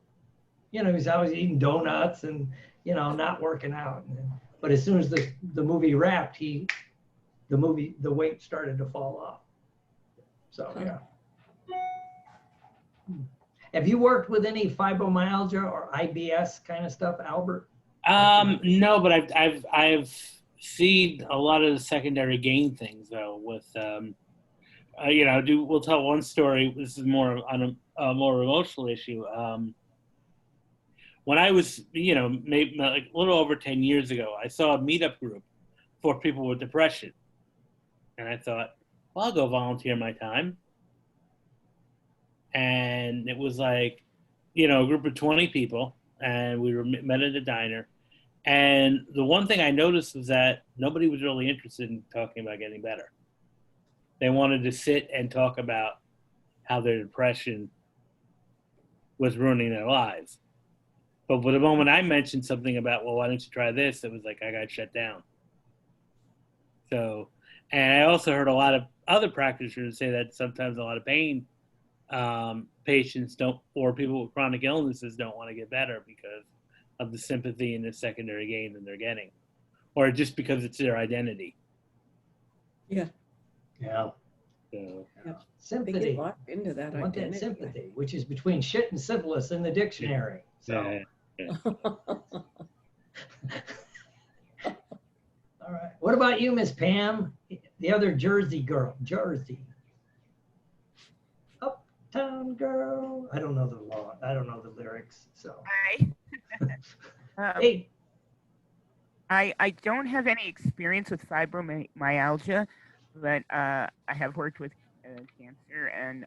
he was always eating donuts and, not working out. But as soon as the movie wrapped, the weight started to fall off. So, yeah. Have you worked with any fibromyalgia or IBS kind of stuff, Albert? No, but I've seen a lot of the secondary gain things though. With we'll tell one story. This is more on a more emotional issue. When I was, maybe like a little over 10 years ago, I saw a meetup group for people with depression, and I thought, well, I'll go volunteer my time. And it was like, a group of 20 people, and we met at a diner. And the one thing I noticed was that nobody was really interested in talking about getting better. They wanted to sit and talk about how their depression was ruining their lives. But the moment I mentioned something about, well, why don't you try this? It was like I got shut down. So, and I also heard a lot of other practitioners say that sometimes a lot of pain patients or people with chronic illnesses don't want to get better because of the sympathy and the secondary gain that they're getting, or just because it's their identity. Yeah. Yeah. So, They Sympathy. get locked into that I want that identity. sympathy, which is between shit and syphilis in the dictionary. So, all right. What about you, Miss Pam? The other Jersey girl. Jersey. Uptown girl. I don't know the law. I don't know the lyrics. So. Hi. Hey. I don't have any experience with fibromyalgia, but I have worked with cancer, and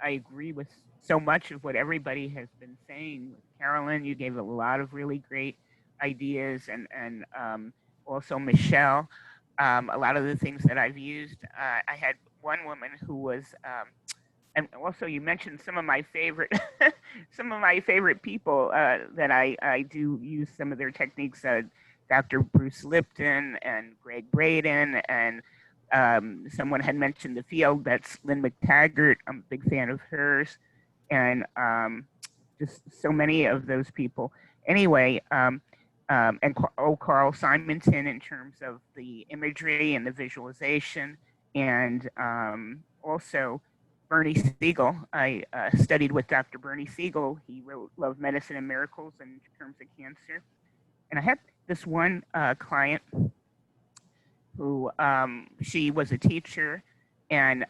I agree with so much of what everybody has been saying. Carolyn, you gave a lot of really great ideas, and also Michelle, a lot of the things that I've used. I had one woman who was, and also you mentioned some of my favorite, some of my favorite people that I do use some of their techniques. Dr. Bruce Lipton and Greg Braden, and someone had mentioned the field. That's Lynn McTaggart. I'm a big fan of hers, and just so many of those people. Anyway, and Carl Simonton in terms of the imagery and the visualization, and also Bernie Siegel. I studied with Dr. Bernie Siegel. He wrote Love, Medicine, and Miracles in terms of cancer. And I had this one client who she was a teacher, and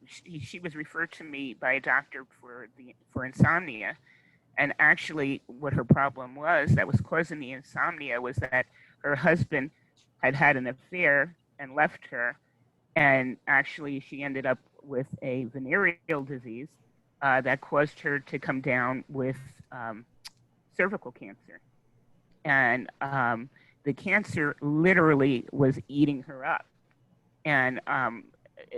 she was referred to me by a doctor for insomnia. And actually, what her problem was that was causing the insomnia was that her husband had an affair and left her, and actually she ended up with a venereal disease that caused her to come down with cervical cancer. And the cancer literally was eating her up. And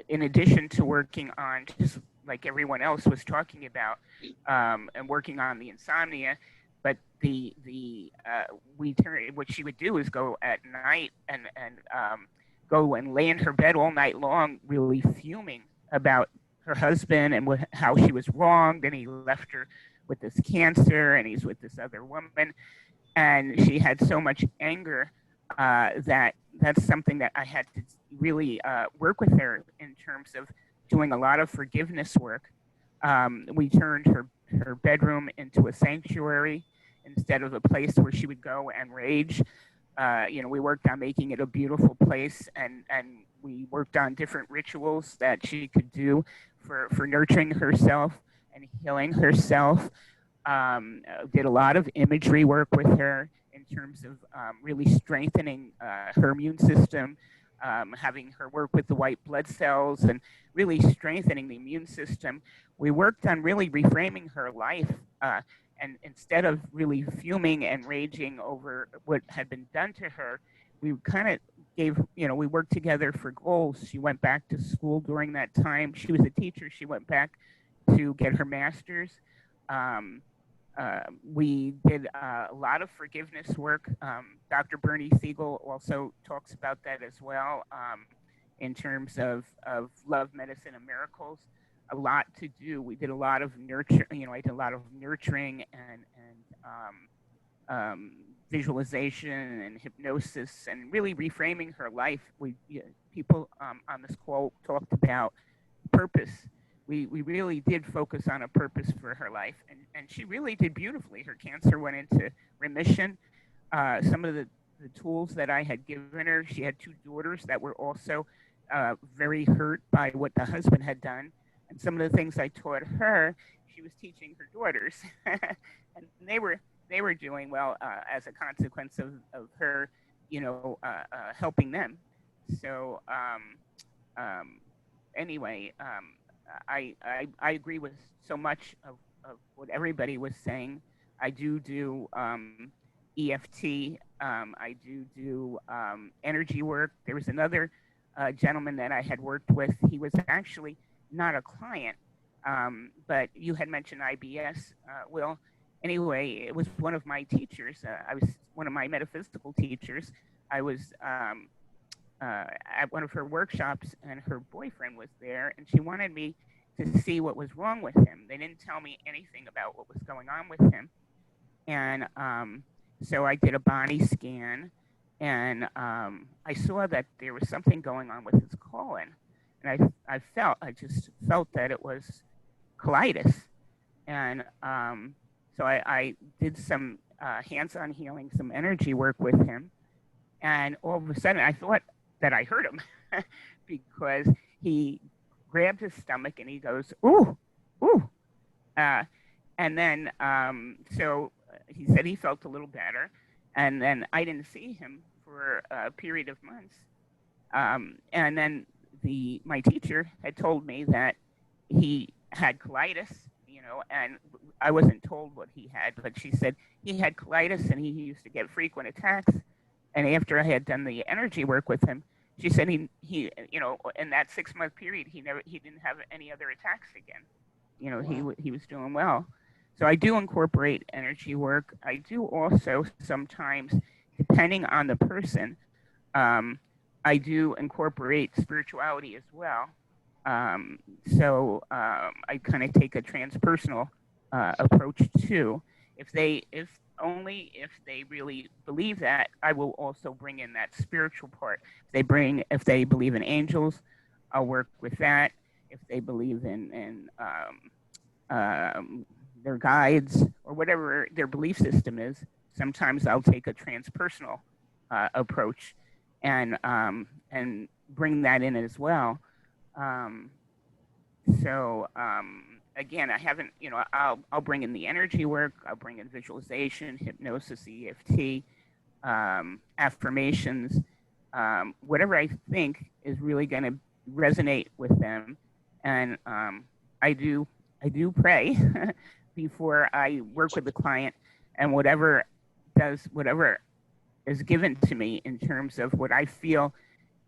in addition to working on, just like everyone else was talking about, and working on the insomnia, but what she would do is go at night and go and lay in her bed all night long, really fuming about her husband and how she was wronged, and he left her with this cancer, and he's with this other woman, and she had so much anger that that's something that I had to really work with her in terms of doing a lot of forgiveness work. We turned her bedroom into a sanctuary instead of a place where she would go and rage. We worked on making it a beautiful place, and we worked on different rituals that she could do for nurturing herself and healing herself. Did a lot of imagery work with her in terms of really strengthening her immune system, having her work with the white blood cells and really strengthening the immune system. We worked on really reframing her life, and instead of really fuming and raging over what had been done to her, we kind of we worked together for goals. She went back to school during that time. She was a teacher. She went back to get her master's. We did a lot of forgiveness work. Dr. Bernie Siegel also talks about that as well, in terms of love, medicine, and miracles. A lot to do. We did a lot of nurture. I did a lot of nurturing and visualization and hypnosis, and really reframing her life. People on this call talked about purpose. We really did focus on a purpose for her life, and she really did beautifully. Her cancer went into remission. Some of the tools that I had given her, she had 2 daughters that were also very hurt by what the husband had done. And some of the things I taught her, she was teaching her daughters. And they were doing well as a consequence of her, helping them. So anyway, I agree with so much of what everybody was saying. I do EFT. I do energy work. There was another gentleman that I had worked with. He was actually not a client, but you had mentioned IBS, Will. Anyway, it was one of my teachers. I was one of my metaphysical teachers. I was at one of her workshops, and her boyfriend was there, and she wanted me to see what was wrong with him. They didn't tell me anything about what was going on with him. And so I did a body scan, and I saw that there was something going on with his colon. And I just felt that it was colitis. And so I did some hands-on healing, some energy work with him. And all of a sudden, I thought that I heard him because he grabbed his stomach and he goes, ooh, ooh. And then, so he said he felt a little better. And then I didn't see him for a period of months. And then my teacher had told me that he had colitis, and I wasn't told what he had, but she said he had colitis and he used to get frequent attacks. And after I had done the energy work with him, she said he in that 6-month period, he didn't have any other attacks again. Wow. He was doing well. So I do incorporate energy work. I do also sometimes, depending on the person, I do incorporate spirituality as well. So I kind of take a transpersonal approach too. If they really believe that, I will also bring in that spiritual part. If they believe in angels, I'll work with that. If they believe in their guides or whatever their belief system is, sometimes I'll take a transpersonal approach and bring that in as well. Again, I haven't, I'll bring in the energy work, I'll bring in visualization, hypnosis, EFT, affirmations, whatever I think is really going to resonate with them. And I do pray before I work with the client, and whatever is given to me in terms of what I feel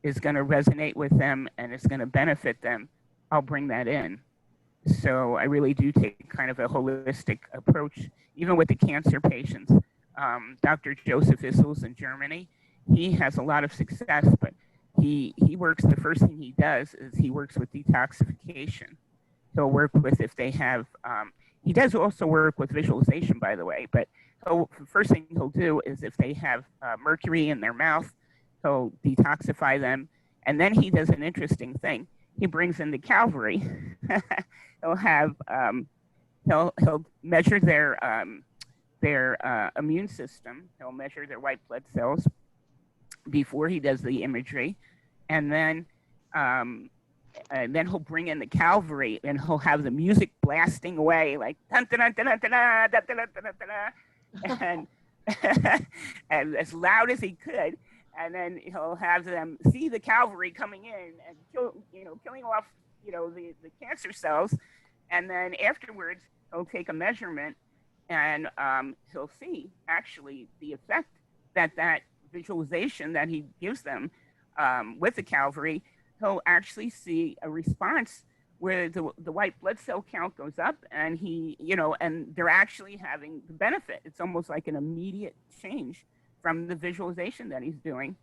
is going to resonate with them and is going to benefit them, I'll bring that in. So I really do take kind of a holistic approach, even with the cancer patients. Dr. Joseph Issels in Germany, he has a lot of success, but he works, the first thing he does is he works with detoxification. he'll work with if they have, he does also work with visualization, by the way, but the first thing he'll do is if they have mercury in their mouth, he'll detoxify them. And then he does an interesting thing. He brings in the cavalry. He'll have, he'll measure their immune system. He'll measure their white blood cells before he does the imagery. And then he'll bring in the cavalry and he'll have the music blasting away like dun, dun, dun, dun, dun, dun, dun, dun, dun, dun, dun, dun, and as loud as he could. And then he'll have them see the cavalry coming in and killing off, the cancer cells. And then afterwards, he'll take a measurement and he'll see actually the effect that visualization that he gives them with the cavalry. He'll actually see a response where the white blood cell count goes up, and and they're actually having the benefit. It's almost like an immediate change from the visualization that he's doing.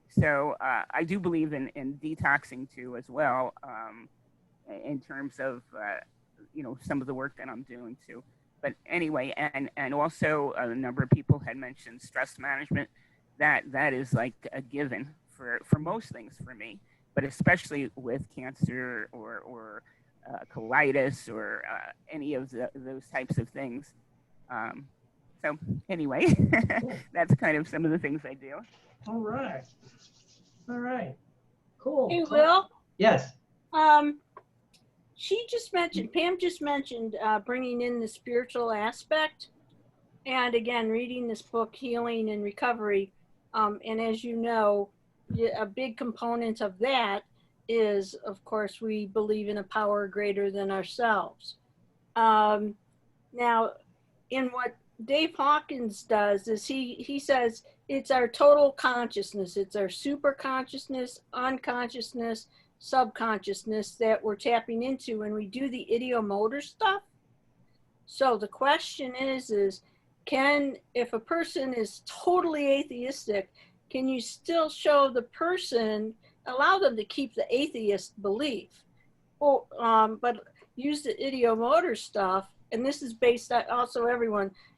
So I do believe in detoxing too as well, in terms of some of the work that I'm doing too. But anyway, and also a number of people had mentioned stress management. That is like a given for most things for me, but especially with cancer or colitis or any of those types of things. So anyway, that's kind of some of the things I do. All right. Cool. Hey, Will? Yes. Pam just mentioned bringing in the spiritual aspect. And again, reading this book, Healing and Recovery. And as you know, a big component of that is, of course, we believe in a power greater than ourselves. Now, in what Dave Hawkins does is he says it's our total consciousness. It's our super consciousness, unconsciousness, subconsciousness that we're tapping into when we do the ideomotor stuff. So the question is if a person is totally atheistic, can you still show the person, allow them to keep the atheist belief, but use the ideomotor stuff? And this is based on also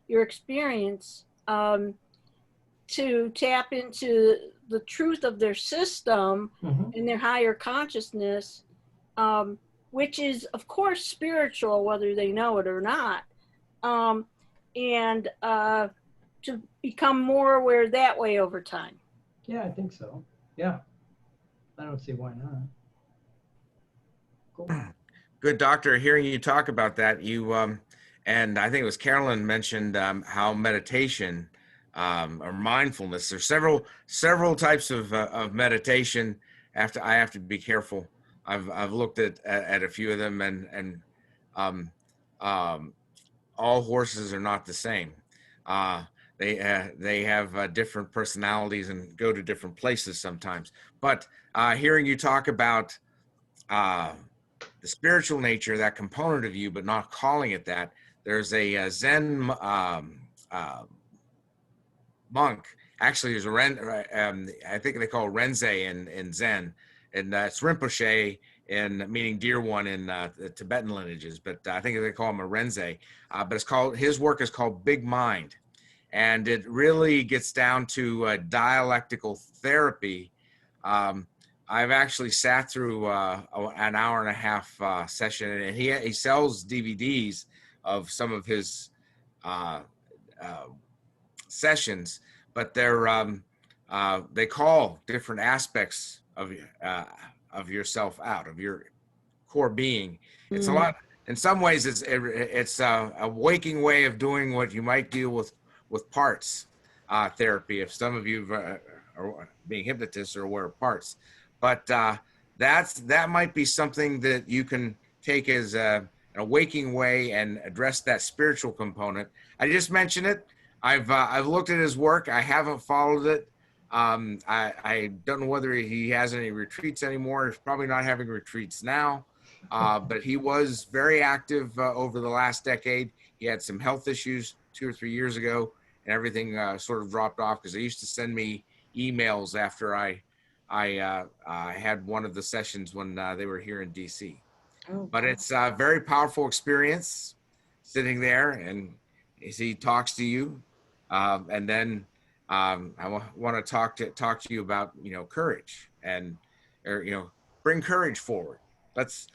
your experience, to tap into the truth of their system and their higher consciousness, which is, of course, spiritual, whether they know it or not, and to become more aware that way over time. Yeah, I think so. Yeah. I don't see why not. Cool. Good, doctor. Hearing you talk about that, and I think it was Carolyn mentioned how meditation or mindfulness. There's several types of meditation. I have to be careful. I've looked at a few of them, and all horses are not the same. They have different personalities and go to different places sometimes. But hearing you talk about the spiritual nature, that component of you, but not calling it that. There's a Zen monk. Actually, there's I think they call it Renze in Zen, and it's Rinpoche meaning dear one in the Tibetan lineages. But I think they call him a Renze. But his work is called Big Mind, and it really gets down to dialectical therapy. I've actually sat through an hour and a half session, and he sells DVDs of some of his sessions, but they call different aspects of yourself out, of your core being. It's a lot. In some ways, it's a waking way of doing what you might deal with parts therapy. If some of you are being hypnotists or aware of parts. But that might be something that you can take as an awakening way and address that spiritual component. I just mentioned it. I've looked at his work. I haven't followed it. I don't know whether he has any retreats anymore. He's probably not having retreats now. But he was very active over the last decade. He had some health issues 2 or 3 years ago, and everything sort of dropped off because they used to send me emails after I had one of the sessions when they were here in DC. Oh, but it's a very powerful experience sitting there and as he talks to you. And then I want to talk to you about, courage and, bring courage forward. Let's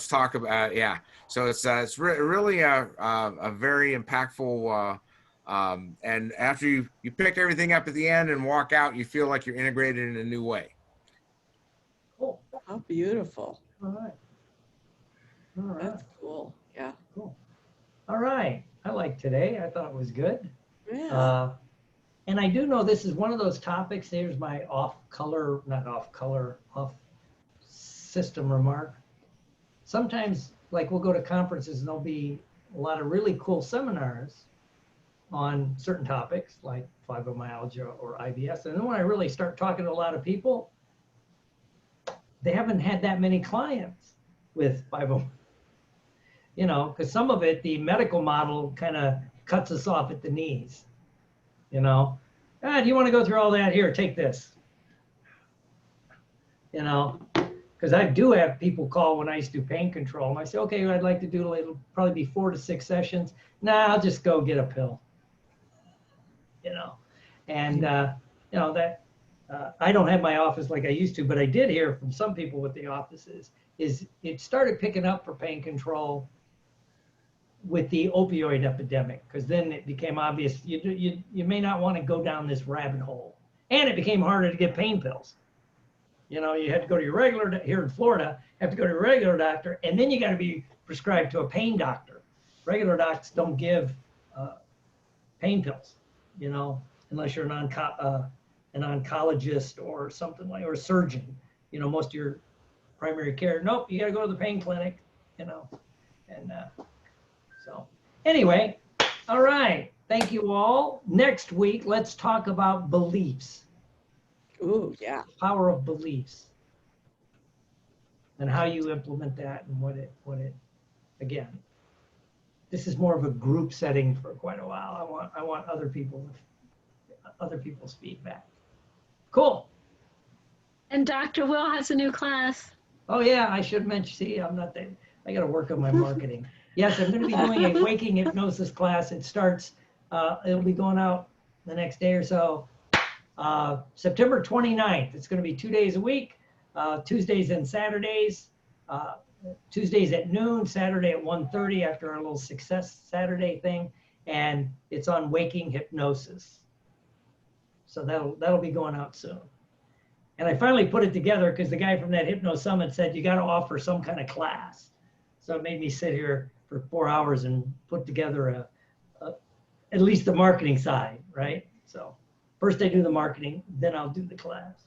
talk about, yeah. So it's really a very impactful, and after you pick everything up at the end and walk out, you feel like you're integrated in a new way. Cool. how beautiful. All right. All right. That's cool. Yeah. Cool. All right. I like today. I thought it was good. Yeah. And I do know this is one of those topics. Here's my off system remark. Sometimes, like, we'll go to conferences and there'll be a lot of really cool seminars on certain topics like fibromyalgia or IBS. And then when I really start talking to a lot of people, they haven't had that many clients with fibromyalgia. Because some of it, the medical model kind of cuts us off at the knees. Do you want to go through all that? Here, take this. Because I do have people call when I used to do pain control. And I say, okay, I'd like to do, it'll probably be 4 to 6 sessions. Nah, I'll just go get a pill. And, I don't have my office like I used to, but I did hear from some people with the offices is it started picking up for pain control with the opioid epidemic, because then it became obvious you may not want to go down this rabbit hole, and it became harder to get pain pills. You had to go to your regular, here in Florida, have to go to a regular doctor, and then you got to be prescribed to a pain doctor. Regular docs don't give pain pills, unless you're an oncologist or something like, or a surgeon. Most of your primary care, nope, you got to go to the pain clinic, and so anyway, all right. Thank you all. Next week, let's talk about beliefs. Ooh, yeah. Power of beliefs and how you implement that and what it again, this is more of a group setting for quite a while. I want other people's feedback. Cool. And Dr. Will has a new class. Oh yeah, I should mention, see, I'm not there. I got to work on my marketing. Yes, I'm going to be doing a waking hypnosis class. It starts, it'll be going out the next day or so. September 29th. It's going to be 2 days a week, Tuesdays and Saturdays. Tuesdays at noon, Saturday at 1:30 after our little Success Saturday thing. And it's on waking hypnosis. So that'll be going out soon. And I finally put it together because the guy from that Hypno Summit said, you got to offer some kind of class. So it made me sit here for 4 hours and put together at least the marketing side, right? So first I do the marketing, then I'll do the class.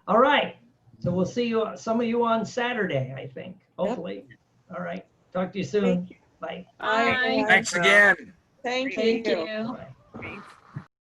All right. So we'll see you, some of you on Saturday, I think, hopefully. Yep. All right. Talk to you soon. Thank you. Bye. Bye. Thanks again. Thank Thank you. you. Bye.